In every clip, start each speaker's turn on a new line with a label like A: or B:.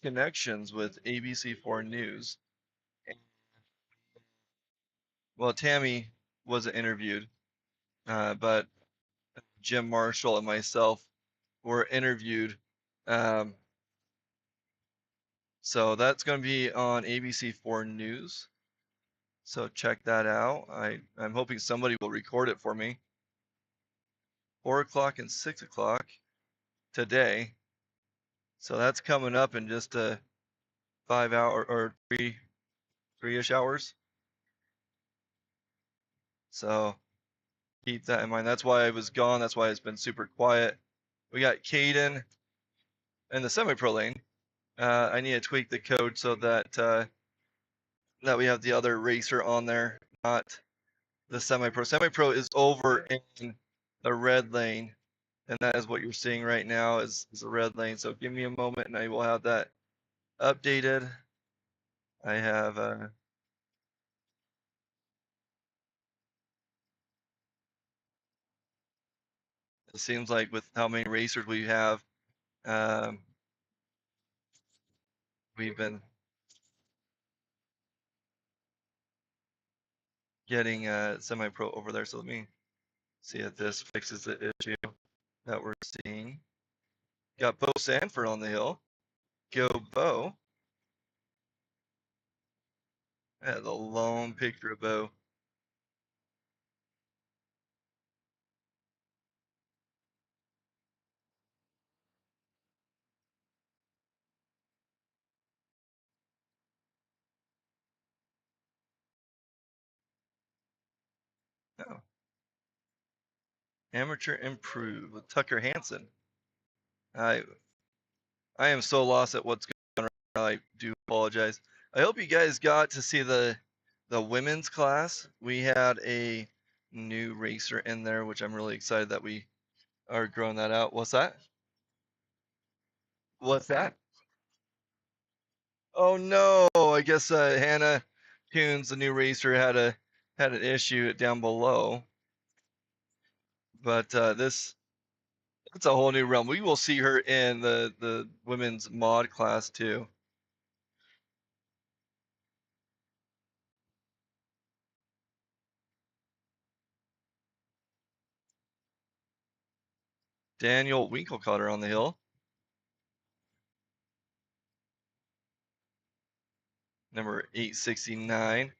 A: connections with ABC4 News. Well, Tammy wasn't interviewed, but Jim Marshall and myself were interviewed. Um, so that's going to be on ABC4 News. So check that out. I'm hoping somebody will record it for me. 4 o'clock and 6 o'clock today. So that's coming up in just a 5 hour or three-ish hours. So keep that in mind. That's why I was gone. That's why it's been super quiet. We got Caden in the semi-pro lane. I need to tweak the code so that that we have the other racer on there, not the semi-pro. Semi-pro is over in the red lane, and that is what you're seeing right now is a red lane. So give me a moment, and I will have that updated. I have it seems like with how many racers we have, um, we've been getting semi-pro over there. So let me see if this fixes the issue that we're seeing. Got Bo Sanford on the hill. Go Bo. The lone picture of Bo. Oh. Amateur Improve with Tucker Hansen. I am so lost at what's going on. I do apologize. I hope you guys got to see the women's class. We had a new racer in there, which I'm really excited that we are growing that out. What's that? What's that? Oh no! I guess Hannah Tunes, the new racer, had an issue down below. But this it's a whole new realm. We will see her in the women's mod class too. Daniel Winkelcutter on the hill. Number 869.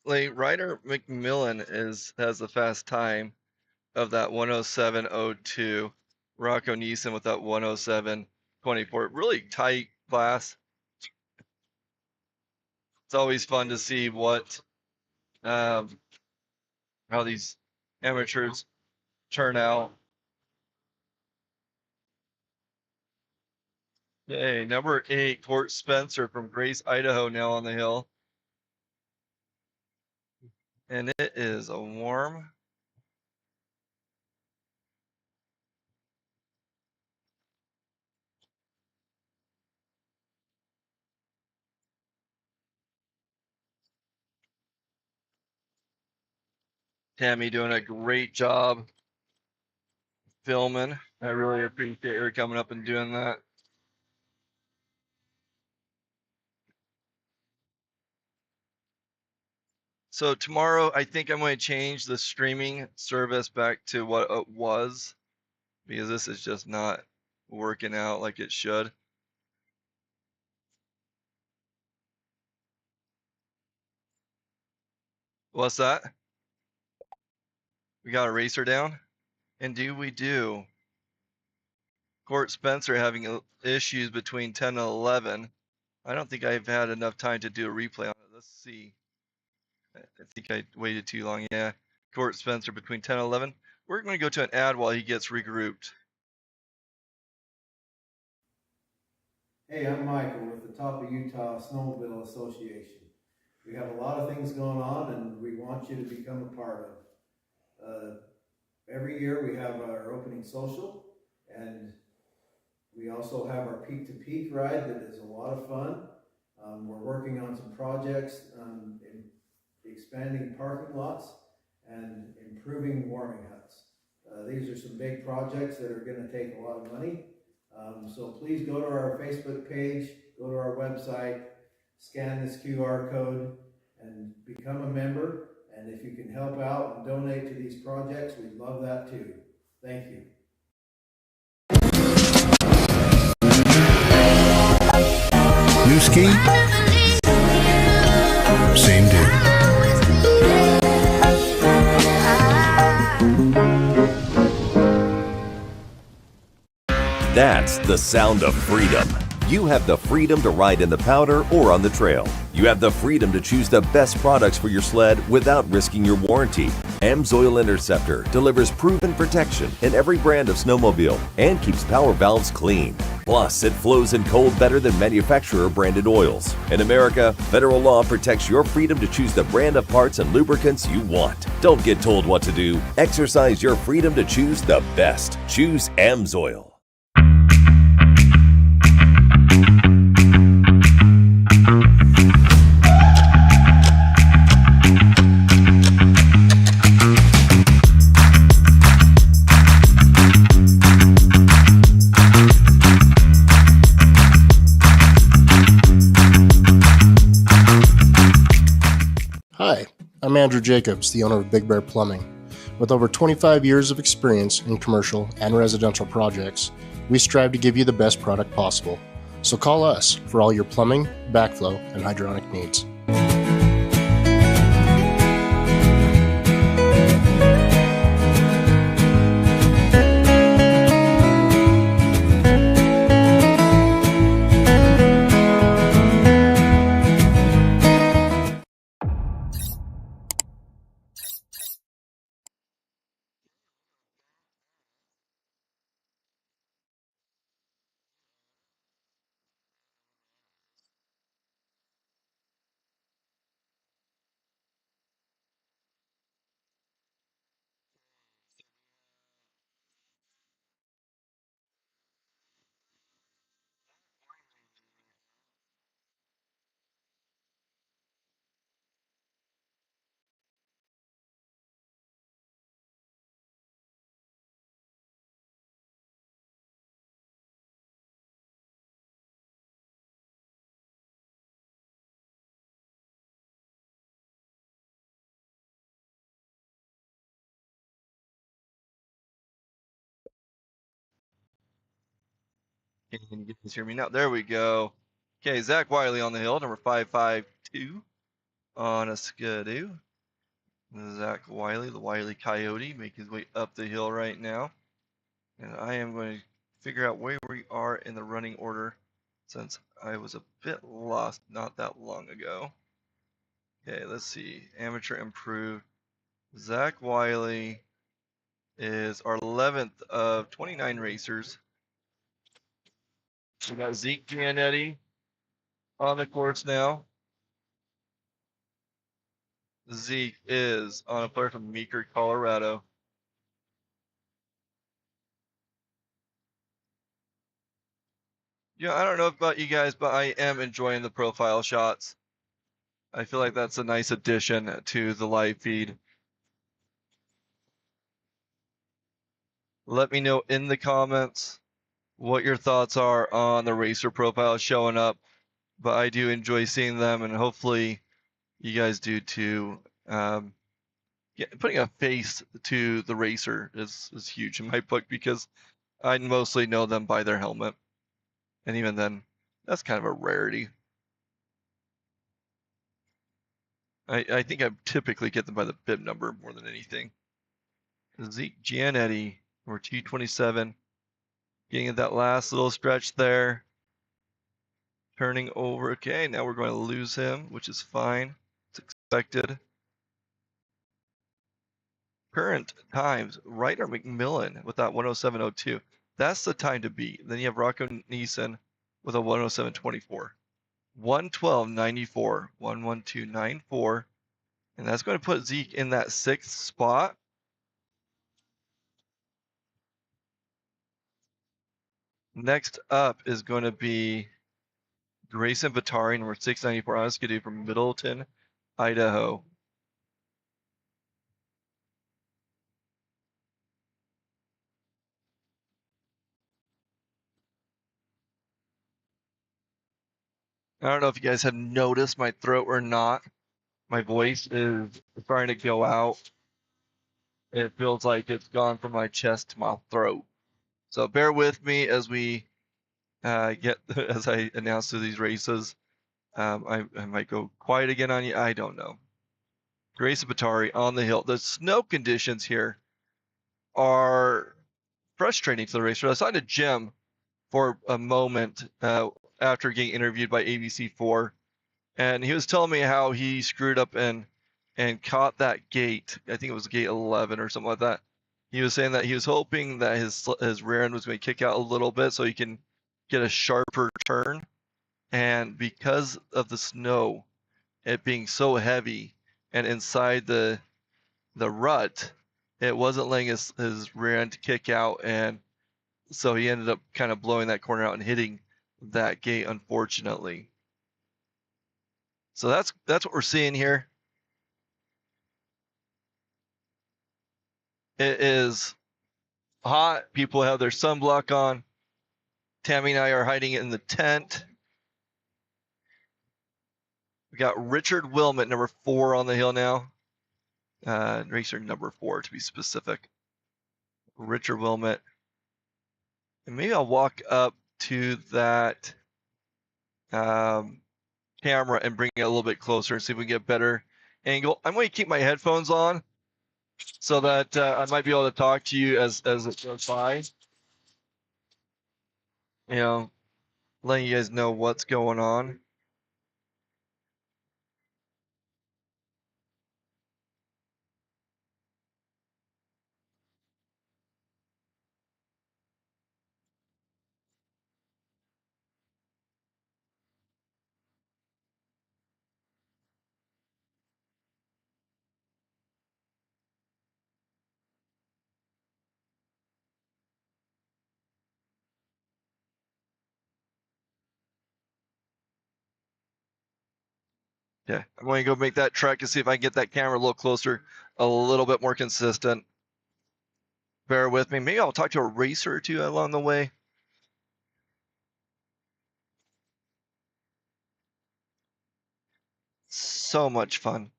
A: Like Ryder McMillan has the fast time of that 107.02. Rocco Neeson with that 107.24. Really tight class. It's always fun to see what how these amateurs turn out. Hey, number 8, Court Spencer from Grace, Idaho, now on the hill. And it is a warm. Tammy doing a great job filming. I really appreciate her coming up and doing that. So tomorrow, I think I'm going to change the streaming service back to what it was because this is just not working out like it should. What's that? We got a racer down? Indeed we do. Court Spencer having issues between 10 and 11. I don't think I've had enough time to do a replay on it. Let's see. I think I waited too long. Yeah. Court Spencer between 10 and 11. We're going to go to an ad while he gets regrouped.
B: Hey, I'm Michael with the Top of Utah Snowmobile Association. We have a lot of things going on and we want you to become a part of. Every year we have our opening social, and we also have our peak to peak ride that is a lot of fun. We're working on some projects in expanding parking lots and improving warming huts. These are some big projects that are going to take a lot of money. So please go to our Facebook page, go to our website, scan this QR code, and become a member. And if you can help out and donate to these projects, we'd love that too. Thank you.
C: New ski? Same dude.
D: That's the sound of freedom. You have the freedom to ride in the powder or on the trail. You have the freedom to choose the best products for your sled without risking your warranty. AMSOIL Interceptor delivers proven protection in every brand of snowmobile and keeps power valves clean. Plus, it flows in cold better than manufacturer branded oils. In America, federal law protects your freedom to choose the brand of parts and lubricants you want. Don't get told what to do. Exercise your freedom to choose the best. Choose AMSOIL.
C: Hi, I'm Andrew Jacobs, the owner of Big Bear Plumbing. With over 25 years of experience in commercial and residential projects, we strive to give you the best product possible. So call us for all your plumbing, backflow, and hydronic needs.
A: Can you guys hear me now? There we go. Okay, Zach Wiley on the hill, number 552 on a Skidoo. Zach Wiley, the Wiley Coyote, making his way up the hill right now. And I am going to figure out where we are in the running order since I was a bit lost not that long ago. Okay, let's see. Amateur improved. Zach Wiley is our 11th of 29 racers. We got Zeke Gianetti on the course now. Zeke is on a player from Meeker, Colorado. Yeah, I don't know about you guys, but I am enjoying the profile shots. I feel like that's a nice addition to the live feed. Let me know in the comments what your thoughts are on the racer profiles showing up. But I do enjoy seeing them, and hopefully you guys do too. Putting a face to the racer is huge in my book because I mostly know them by their helmet. And even then, that's kind of a rarity. I think I typically get them by the bib number more than anything. Zeke Gianetti, or T27, getting that last little stretch there. Turning over. Okay, now we're going to lose him, which is fine. It's expected. current times, Ryder McMillan with that 107.02. That's the time to beat. Then you have Rocco Neeson with a 107.24. 112.94, 112.94. And that's going to put Zeke in that 6th spot. Next up is going to be Grayson Batari, number 694, Oskadu from Middleton, Idaho. I don't know if you guys have noticed my throat or not. My voice is starting to go out. It feels like it's gone from my chest to my throat. So bear with me as we as I announce through these races. I might go quiet again on you. I don't know. Grayson Batari on the hill. The snow conditions here are frustrating for the racer. I saw a Jim for a moment after getting interviewed by ABC4, and he was telling me how he screwed up and caught that gate. I think it was gate 11 or something like that. He was saying that he was hoping that his rear end was going to kick out a little bit so he can get a sharper turn. And because of the snow, it being so heavy and inside the rut, it wasn't letting his rear end kick out, and so he ended up kind of blowing that corner out and hitting that gate, unfortunately. So that's what we're seeing here. It is hot. People have their sunblock on. Tammy and I are hiding in the tent. We got Richard Wilmot, number 4 on the hill now. Racer number 4 to be specific. Richard Wilmot. And maybe I'll walk up to that camera and bring it a little bit closer and see if we can get a better angle. I'm going to keep my headphones on so that I might be able to talk to you as it goes by. You know, letting you guys know what's going on. Yeah, I'm going to go make that trek to see if I can get that camera a little closer, a little bit more consistent. Bear with me. Maybe I'll talk to a racer or two along the way. So much fun.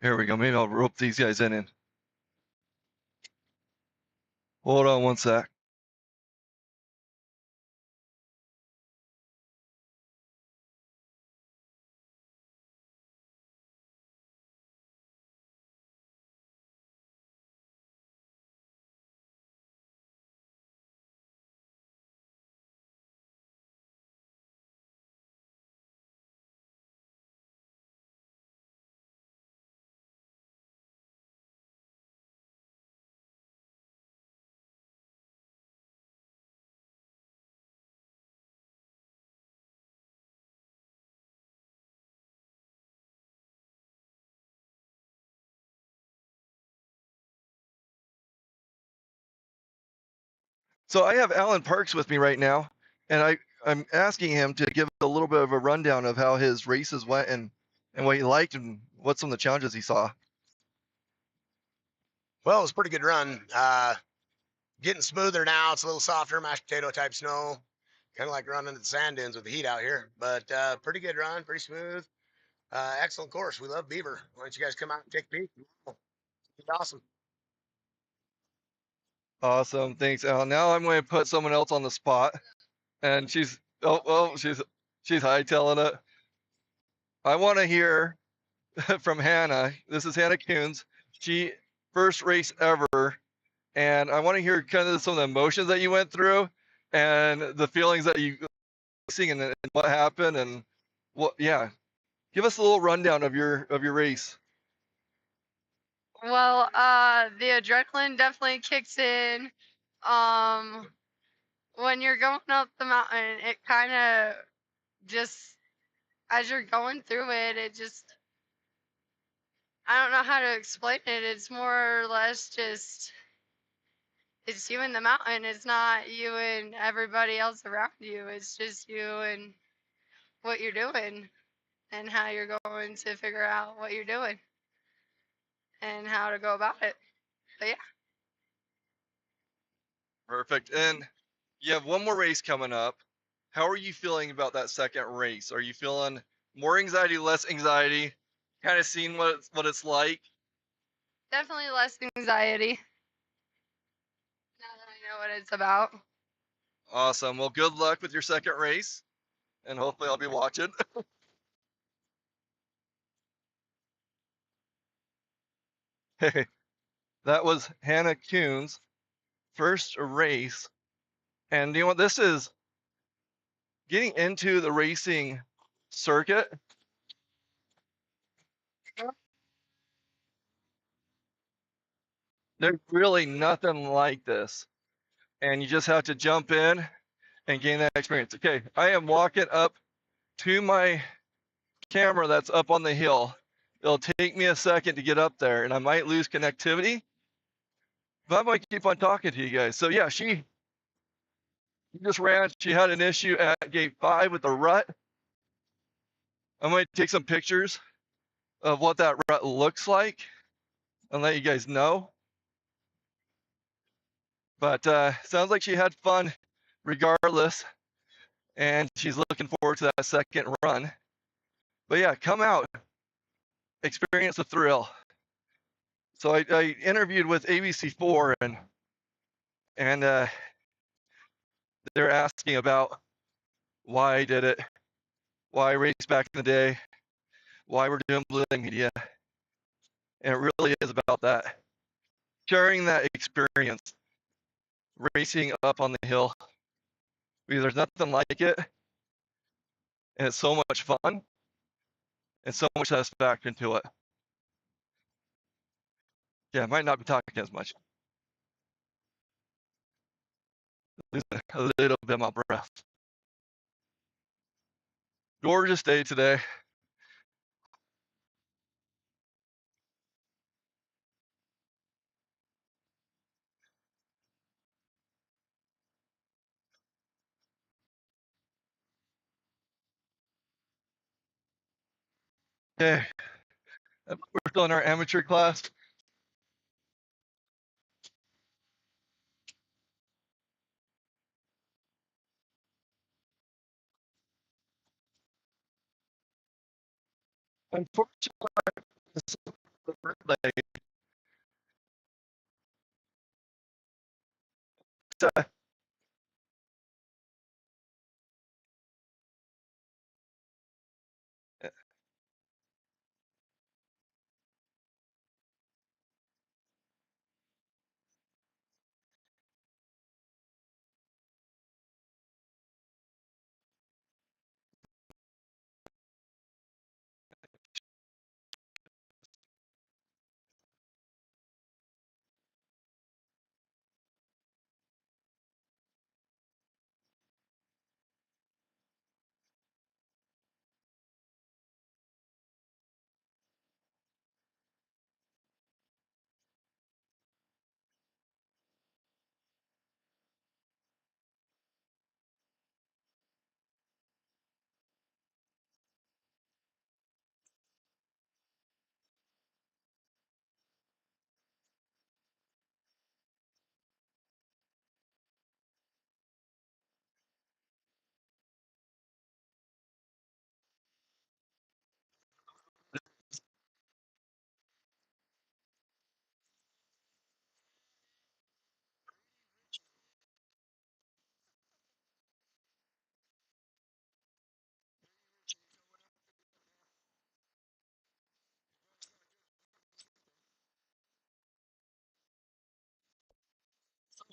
A: Here we go. Maybe I'll rope these guys in. Hold on one sec. So I have Alan Parks with me right now, and I'm asking him to give a little bit of a rundown of how his races went and what he liked and what some of the challenges he saw.
E: Well, it was a pretty good run. Getting smoother now. It's a little softer, mashed potato type snow. Kind of like running the sand dunes with the heat out here. But pretty good run, pretty smooth. Excellent course. We love Beaver. Why don't you guys come out and take a peek? It's awesome.
A: Awesome. Thanks, Alan. Now I'm going to put someone else on the spot. And she's hightailing it. I want to hear from Hannah. This is Hannah Coons. She first race ever and I want to hear kind of some of the emotions that you went through, and the feelings that you seeing, and what happened, and what. Yeah, give us a little rundown of your race.
F: Well, the adrenaline definitely kicks in. When you're going up the mountain, it kind of just, as you're going through it, it just, I don't know how to explain it. It's more or less just, it's you and the mountain. It's not you and everybody else around you. It's just you and what you're doing and how you're going to figure out what you're doing and how to go about it. But yeah.
A: Perfect. And you have one more race coming up. How are you feeling about that second race? Are you feeling more anxiety, less anxiety? Kind of seeing what it's like?
F: Definitely less anxiety now that I know what it's about.
A: Awesome. Well, good luck with your second race, and hopefully I'll be watching. Hey, that was Hannah Kuhn's first race. And you know what? This is getting into the racing circuit. There's really nothing like this. And you just have to jump in and gain that experience. Okay, I am walking up to my camera that's up on the hill. It'll take me a second to get up there, and I might lose connectivity, but I might keep on talking to you guys. So yeah, she just ran. She had an issue at gate 5 with the rut. I might take some pictures of what that rut looks like and let you guys know. But sounds like she had fun regardless, and she's looking forward to that second run. But yeah, come out, experience the thrill. So I interviewed with ABC4, and they're asking about why I did it, why I raced back in the day, why we're doing blue media, and it really is about that, sharing that experience, racing up on the hill, because there's nothing like it, and it's so much fun and so much satisfaction to it. Yeah, I might not be talking as much. Losing a little bit of my breath. Gorgeous day today. Okay, we're still in our amateur class. Unfortunately, this is the birthday.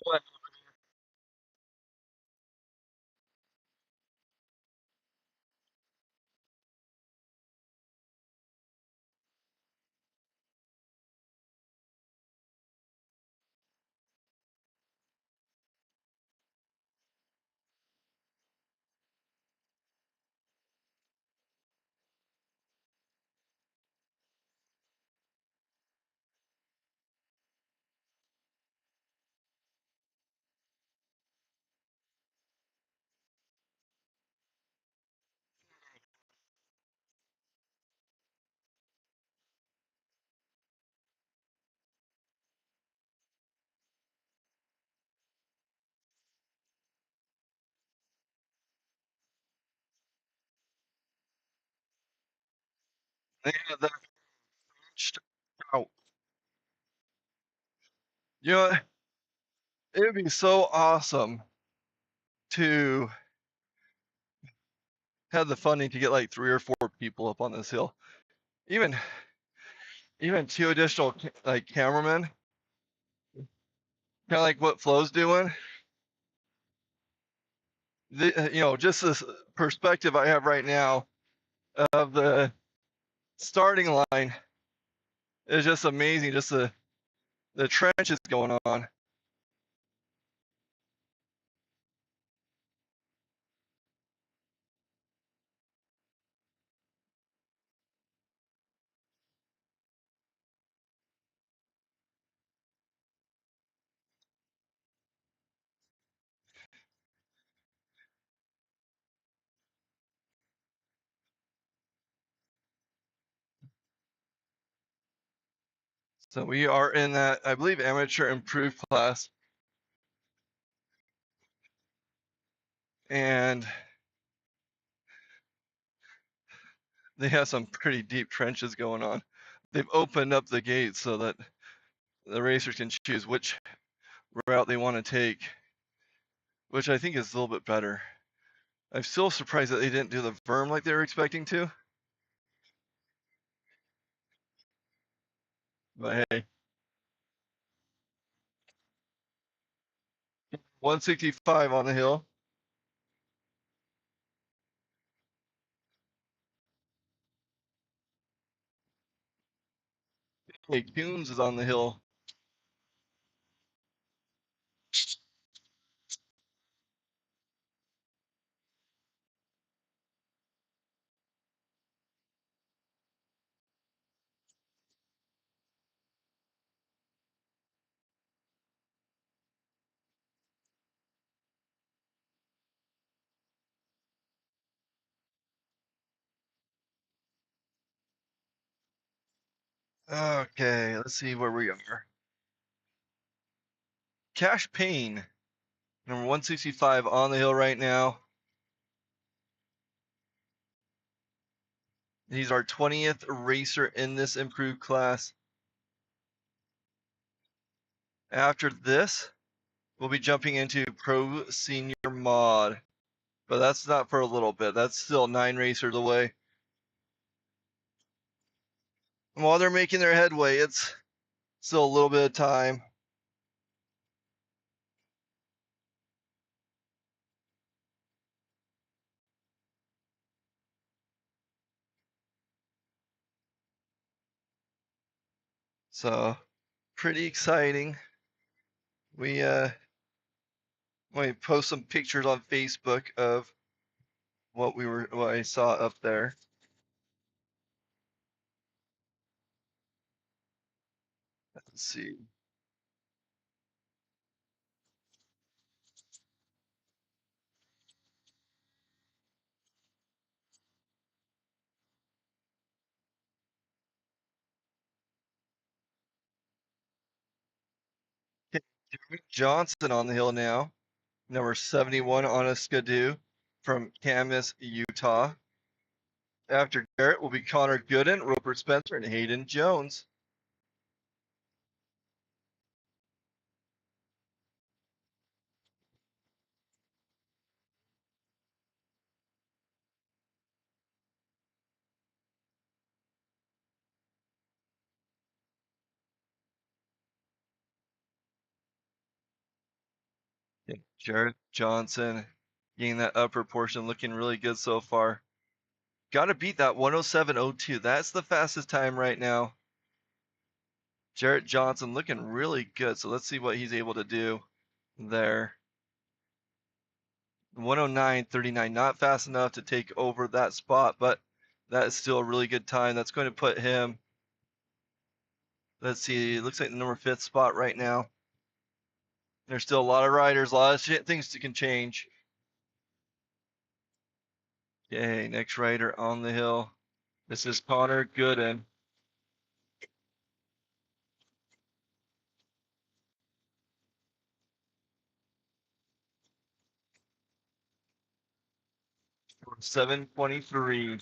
A: What? They had that stretched out. You know, it would be so awesome to have the funding to get like 3 or 4 people up on this hill. Even 2 additional like cameramen, kind of like what Flo's doing. Just this perspective I have right now of the starting line is just amazing. Just the trenches going on. So we are in that, I believe, amateur improved class. And they have some pretty deep trenches going on. They've opened up the gates so that the racers can choose which route they want to take, which I think is a little bit better. I'm still surprised that they didn't do the berm like they were expecting to. But hey, 165 on the hill. Hey, Coons is on the hill. Okay, let's see where we are. Cash Payne, number 165 on the hill right now. He's our 20th racer in this improved class. After this, we'll be jumping into Pro Senior Mod, but that's not for a little bit. That's still 9 racers away. And while they're making their headway, it's still a little bit of time. So pretty exciting. We post some pictures on Facebook of what I saw up there. Let's see. Jeremy Johnson on the hill now, number 71 on a Skidoo from Camas, Utah. After Garrett will be Connor Gooden, Roper Spencer, and Hayden Jones. Yeah, Jared Johnson getting that upper portion, looking really good so far. Got to beat that 107.02. That's the fastest time right now. Jarrett Johnson looking really good. So let's see what he's able to do there. 109.39, not fast enough to take over that spot, but that is still a really good time. That's going to put him, let's see, it looks like the number 5th spot right now. There's still a lot of riders, a lot of things that can change. Okay, next rider on the hill. This is Connor Gooden. For 7:23.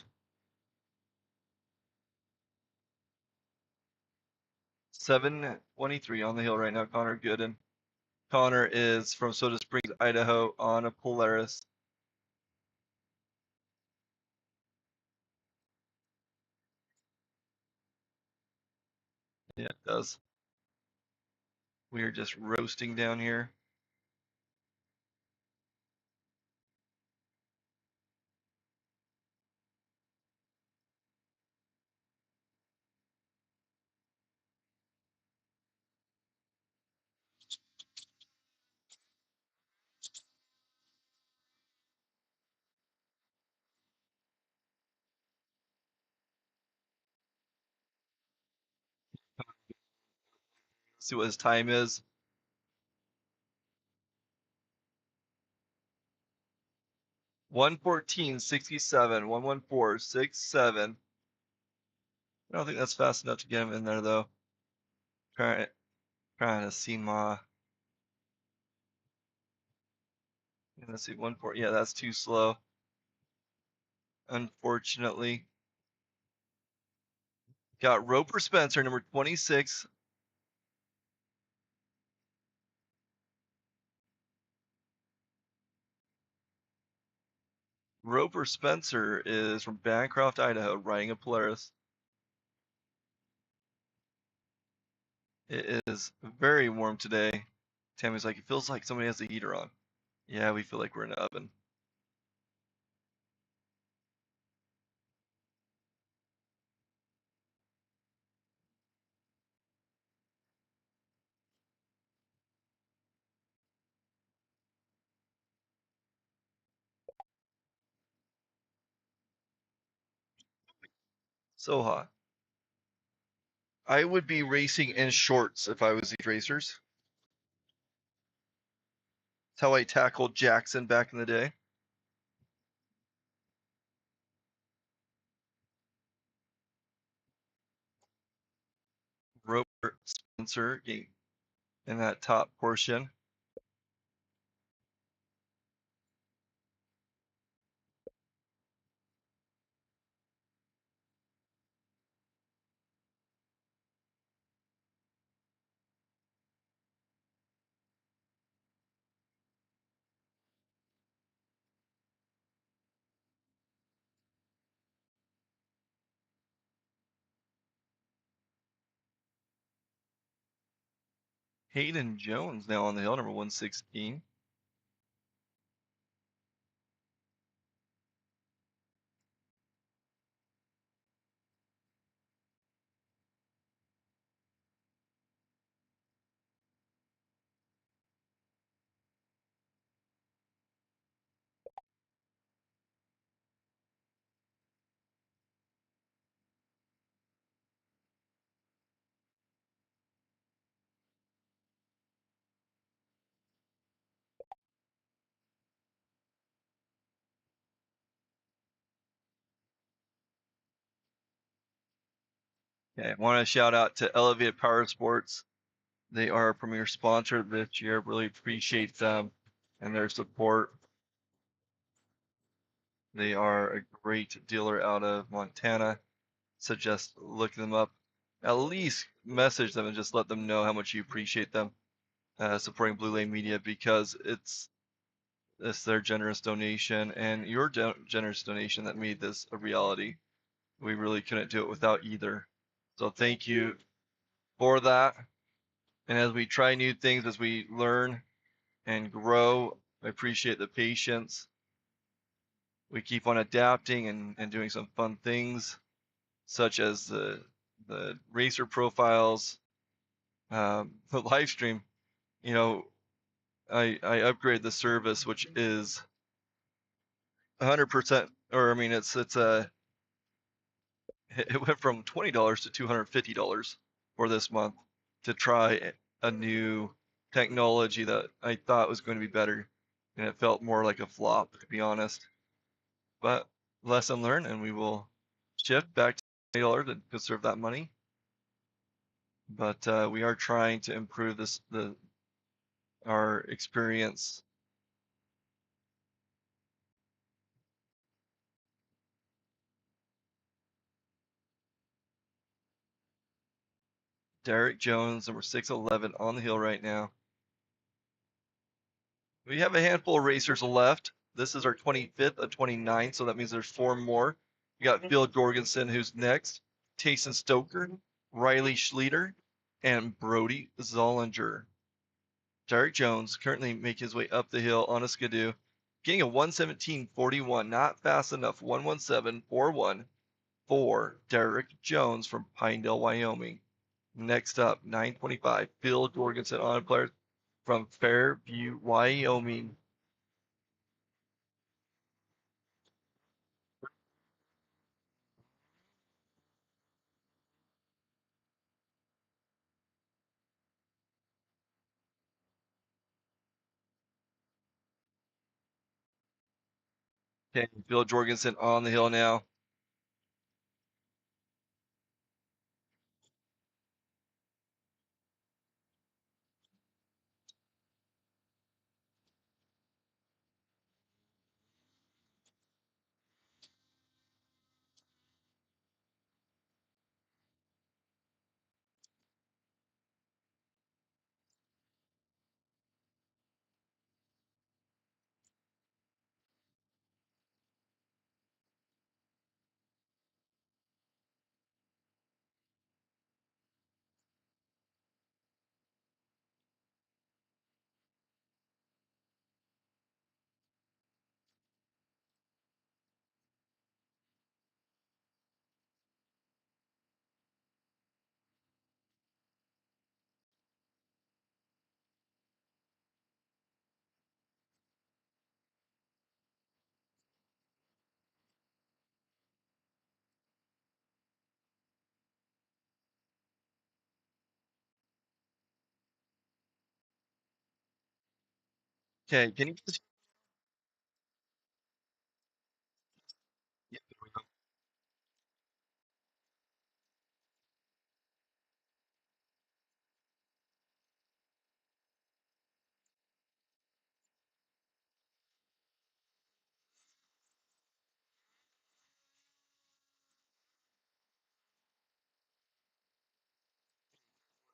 A: 7:23 on the hill right now, Connor Gooden. Connor is from Soda Springs, Idaho on a Polaris. Yeah, it does. We are just roasting down here. Let's see what his time is. 1:14.67, 1:14.67. I don't think that's fast enough to get him in there though. Trying to see my. Let's see, 1:4. Yeah, that's too slow. Unfortunately. Got Roper Spencer, number 26. Roper Spencer is from Bancroft, Idaho, riding a Polaris. It is very warm today. Tammy's like, it feels like somebody has the heater on. Yeah, we feel like we're in an oven. So hot. I would be racing in shorts if I was these racers. That's how I tackled Jackson back in the day. Roper Spencer in that top portion. Hayden Jones now on the hill, number 116. Okay, I want to shout out to Elevated Powersports. They are our premier sponsor this year. Really appreciate them and their support. They are a great dealer out of Montana. Suggest looking them up. At least message them and just let them know how much you appreciate them supporting Blue Lane Media, because it's their generous donation and your generous donation that made this a reality. We really couldn't do it without either. So thank you for that. And as we try new things, as we learn and grow. I appreciate the patience. We keep on adapting and doing some fun things, such as the racer profiles, the live stream. You know, I upgrade the service, which is 100%, or I mean, it's a it went from $20 to $250 for this month to try a new technology that I thought was going to be better, and it felt more like a flop, to be honest. But lesson learned, and we will shift back to $20 and conserve that money. But we are trying to improve our experience. Derek Jones, number 611, on the hill right now. We have a handful of racers left. This is our 25th of 29, so that means there's 4 more. We got Phil Jorgensen, who's next, Tayson Stoker, Riley Schleter, and Brody Zollinger. Derek Jones currently making his way up the hill on a skidoo, getting a 117.41, not fast enough, 117.41 for Derek Jones from Pinedale, Wyoming. Next up, 925, Phil Jorgensen on a player from Fairview, Wyoming. Okay, Phil Jorgensen on the hill now. Okay, can you just, yeah, there we go.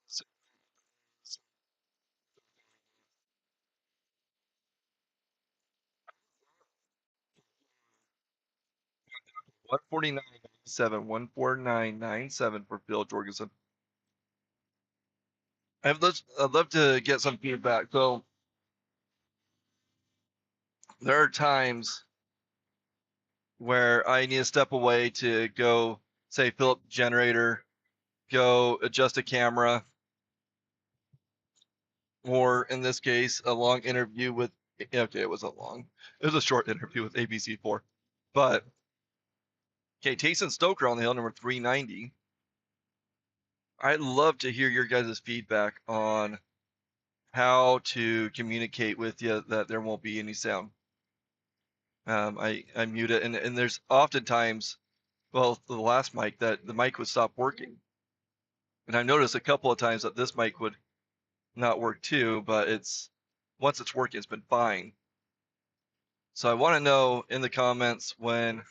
A: So- 149.97, 149.97 for Phil Jorgensen. I'd love to get some feedback. So there are times where I need to step away to go, say, fill up the generator, go adjust a camera, or in this case, a long interview with, okay, it wasn't long. It was a short interview with ABC4. But, okay, Tayson Stoker on the hill, number 390. I'd love to hear your guys' feedback on how to communicate with you that there won't be any sound. I mute it, and there's oftentimes, well, the last mic, that the mic would stop working. And I noticed a couple of times that this mic would not work too, but once it's working, it's been fine. So I want to know in the comments when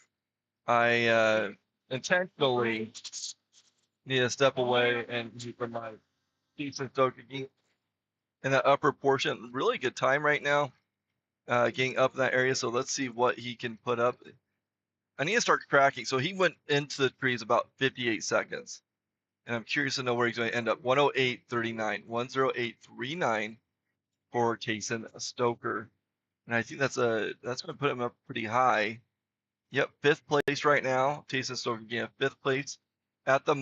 A: I intentionally need to step away and from my decent Stoker in that upper portion. Really good time right now, getting up in that area. So let's see what he can put up. I need to start cracking. So he went into the trees about 58 seconds. And I'm curious to know where he's going to end up. 108.39, 108.39 for Tayson Stoker. And I think that's going to put him up pretty high. Yep, 5th place right now. Tayson Stoker again, 5th place at the